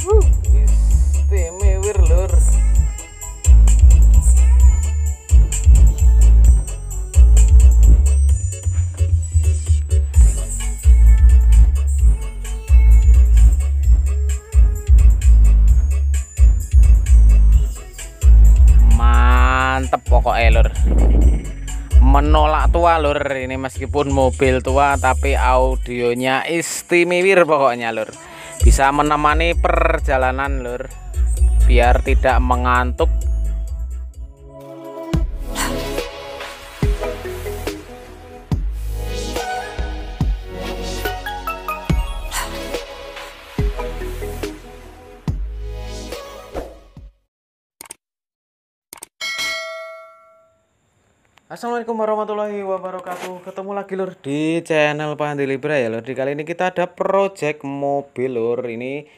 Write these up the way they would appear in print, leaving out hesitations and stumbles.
Istimewa lur. Mantep pokoknya lur. Menolak tua lur, ini meskipun mobil tua tapi audionya istimewa pokoknya lur. Bisa menemani perjalanan lur, biar tidak mengantuk. Assalamualaikum warahmatullahi wabarakatuh. Ketemu lagi lur di channel Pak Handi Libra ya lur. Di kali ini kita ada project mobil lur. Ini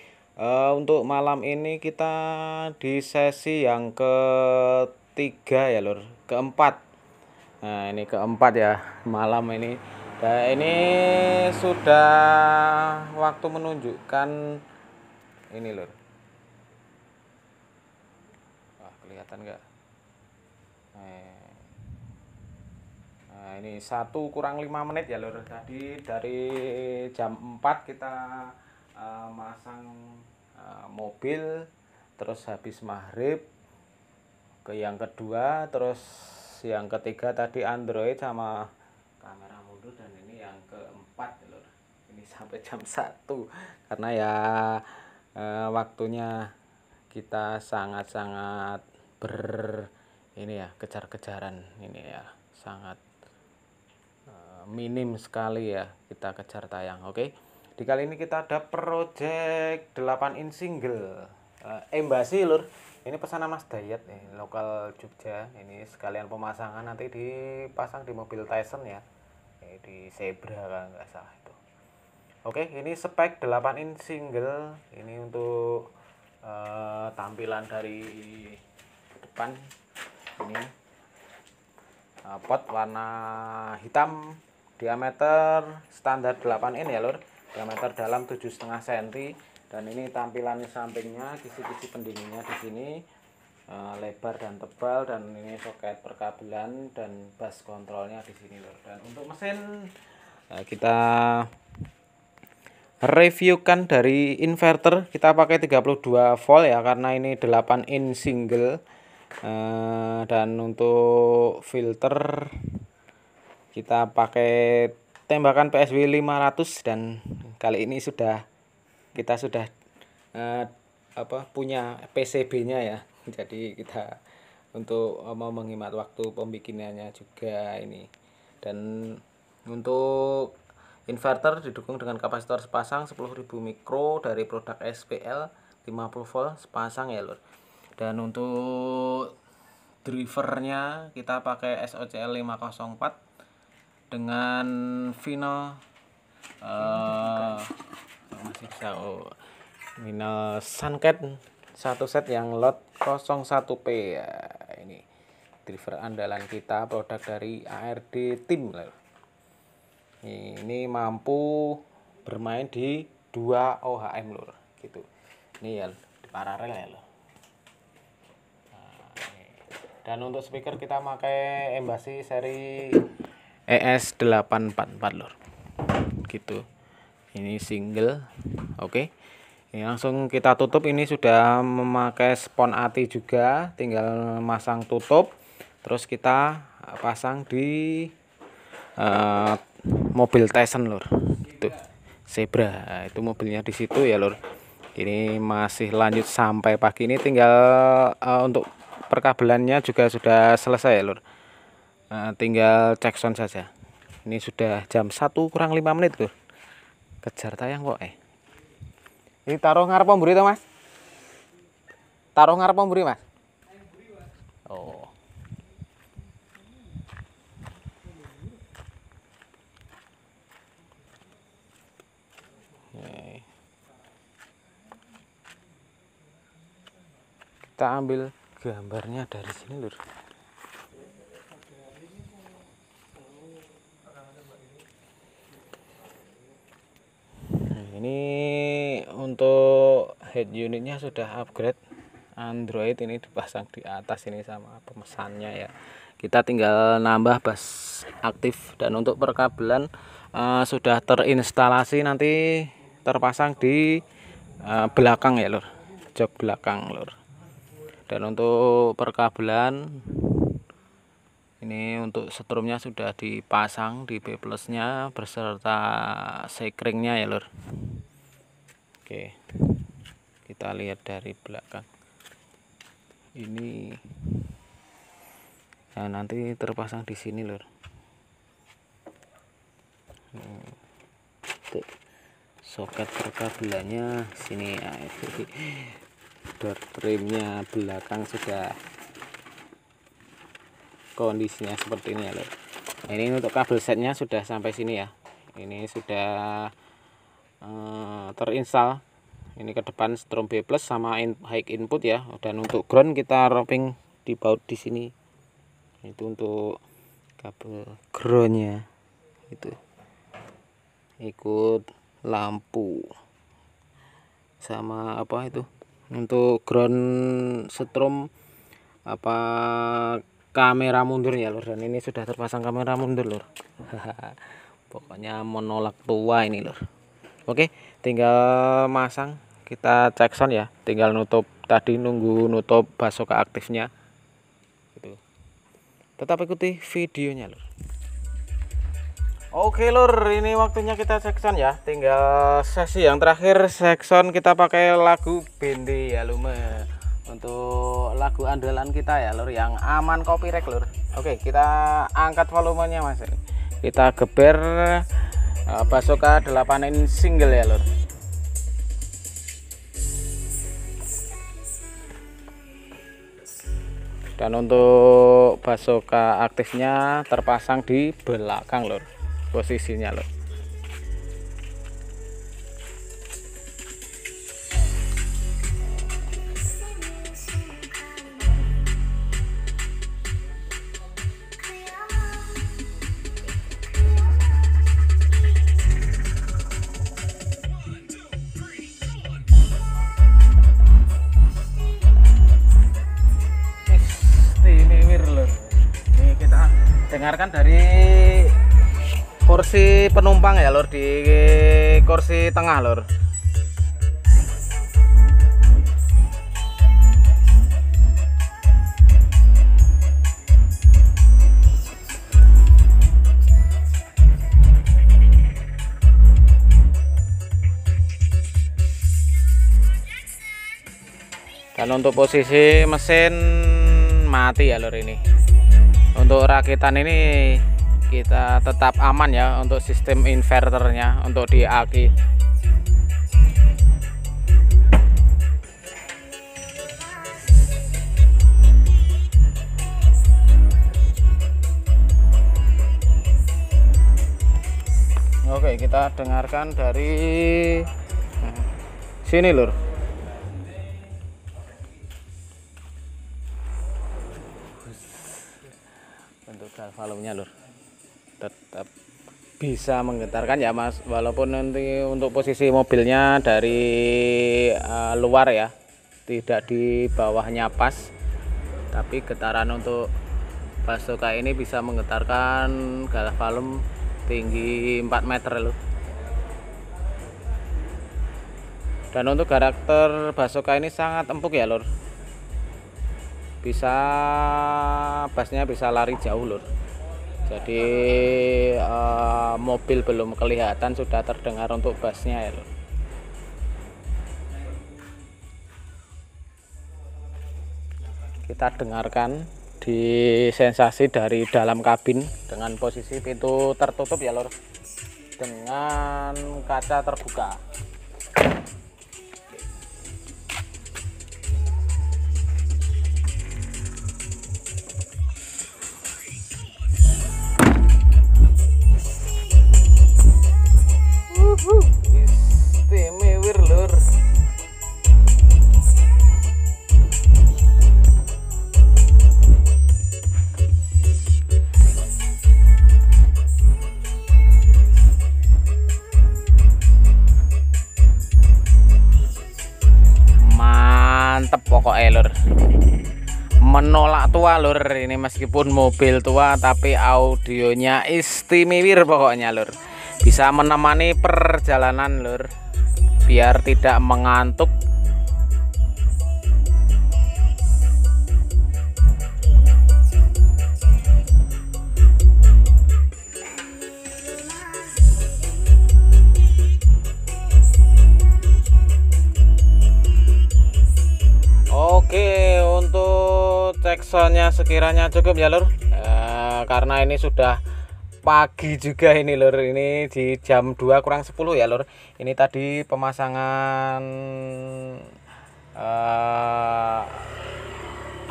untuk malam ini kita di sesi yang ketiga ya lur, keempat. Nah ini keempat ya malam ini. Nah ini sudah waktu menunjukkan ini lur. Wah kelihatan nggak? Nah ini 1 kurang 5 menit ya lur. Tadi dari jam 4 kita masang mobil, terus habis maghrib ke yang kedua, terus yang ketiga tadi Android sama kamera mundur, dan ini yang keempat ya lur. Ini sampai jam 1 karena ya waktunya kita sangat-sangat ini ya, kejar-kejaran ini ya, sangat minim sekali ya kita kejar tayang. Oke, di kali ini kita ada project 8 in single Embassy lur. Ini pesanan Mas Dayat nih, lokal Jogja. Ini sekalian pemasangan, nanti dipasang di mobil Tyson ya, di Zebra kalau nggak salah itu. Oke, ini spek 8 in single. Ini untuk tampilan dari depan. Ini pot warna hitam, diameter standar 8 in ya lur, diameter dalam 7,5 cm, dan ini tampilan sampingnya, kisi-kisi pendinginnya di sini, lebar dan tebal, dan ini soket perkabelan dan bus kontrolnya di sini lur. Dan untuk mesin kita reviewkan dari inverter, kita pakai 32 volt ya karena ini 8 in single. Dan untuk filter kita pakai tembakan PSW 500, dan kali ini kita sudah punya PCB-nya ya. Jadi kita untuk mau menghemat waktu pembikinannya juga ini. Dan untuk inverter didukung dengan kapasitor sepasang 10.000 mikro dari produk SPL 50 volt sepasang ya lur. Dan untuk drivernya kita pakai SOCL 504 dengan vinyl vinyl Suncat 1 set yang lot 01P ya. Ini driver andalan kita, produk dari ARD Team. Ini mampu bermain di 2 OHM lur gitu. Ini ya di paralel ya lur. Dan untuk speaker kita pakai Embassy seri ES844 lur gitu. Ini single. Oke, ini langsung kita tutup. Ini sudah memakai spon ATI juga, tinggal masang tutup, terus kita pasang di mobil Tyson lur gitu, Zebra. Itu mobilnya di situ ya lur. Ini masih lanjut sampai pagi. Ini tinggal untuk perkabelannya juga sudah selesai ya lur, tinggal cek sound saja. Ini sudah jam 1 kurang 5 menit lur, kejar tayang kok. Ini taruh ngarep pemburi toh mas, taruh ngarep pemburi mas. Oh kita ambil gambarnya dari sini lur. Ini untuk head unitnya sudah upgrade Android, ini dipasang di atas ini sama pemesannya ya. Kita tinggal nambah bus aktif, dan untuk perkabelan sudah terinstalasi, nanti terpasang di belakang ya lur, jok belakang lur. Dan untuk perkabelan ini untuk setrumnya sudah dipasang di B plusnya beserta sekringnya ya lur. Oke, kita lihat dari belakang ini. Nah, nanti terpasang di sini lur. Soket perkabelannya sini ya. Door trimnya belakang sudah kondisinya seperti ini ya lur. Nah, ini untuk kabel setnya sudah sampai sini ya. Ini sudah terinstall. Ini ke depan strom B plus sama high input ya. Dan untuk ground kita roping di baut di sini. Itu untuk kabel groundnya itu. Ikut lampu sama apa itu untuk ground strom apa kamera mundur ya lur. Dan ini sudah terpasang kamera mundur lur. Pokoknya menolak tua ini lur. Oke, tinggal masang, kita cek sound ya, tinggal nutup tadi, nunggu nutup basoka aktifnya gitu. Tetap ikuti videonya lur. Oke lur, ini waktunya kita cek sound ya, tinggal sesi yang terakhir cek sound, kita pakai lagu Bende ya lume. Untuk lagu andalan kita ya lur, yang aman copyright lur. Oke, kita angkat volumenya mas. Kita geber basoka 8 inch single ya lur. Dan untuk basoka aktifnya terpasang di belakang lur, posisinya lur. Dengarkan dari kursi penumpang ya lur, di kursi tengah lur. Dan untuk posisi mesin mati ya lur ini. Untuk rakitan ini kita tetap aman ya untuk sistem inverternya untuk di aki. Oke, kita dengarkan dari sini lur. Untuk valve-nya lur tetap bisa menggetarkan ya mas, walaupun nanti untuk posisi mobilnya dari luar ya, tidak di bawahnya pas, tapi getaran untuk basoka ini bisa menggetarkan galvalum tinggi 4 meter lur. Dan untuk karakter basoka ini sangat empuk ya lur, bisa bassnya bisa lari jauh lur. Jadi mobil belum kelihatan sudah terdengar untuk bassnya ya lur. Kita dengarkan di sensasi dari dalam kabin dengan posisi pintu tertutup ya lur, dengan kaca terbuka. Istimewa lur. mantep pokoknya lur, menolak tua lur. Ini meskipun mobil tua tapi audionya istimewa pokoknya lur, bisa menemani perjalanan lur biar tidak mengantuk. Oke, untuk ceksonya sekiranya cukup ya lur, karena ini sudah pagi juga ini lur, ini di jam 2 kurang 10 ya lur. Ini tadi pemasangan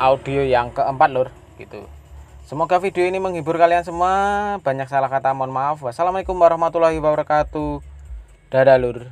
audio yang keempat lur gitu. Semoga video ini menghibur kalian semua. Banyak salah kata mohon maaf. Wassalamualaikum warahmatullahi wabarakatuh. Dadah lur.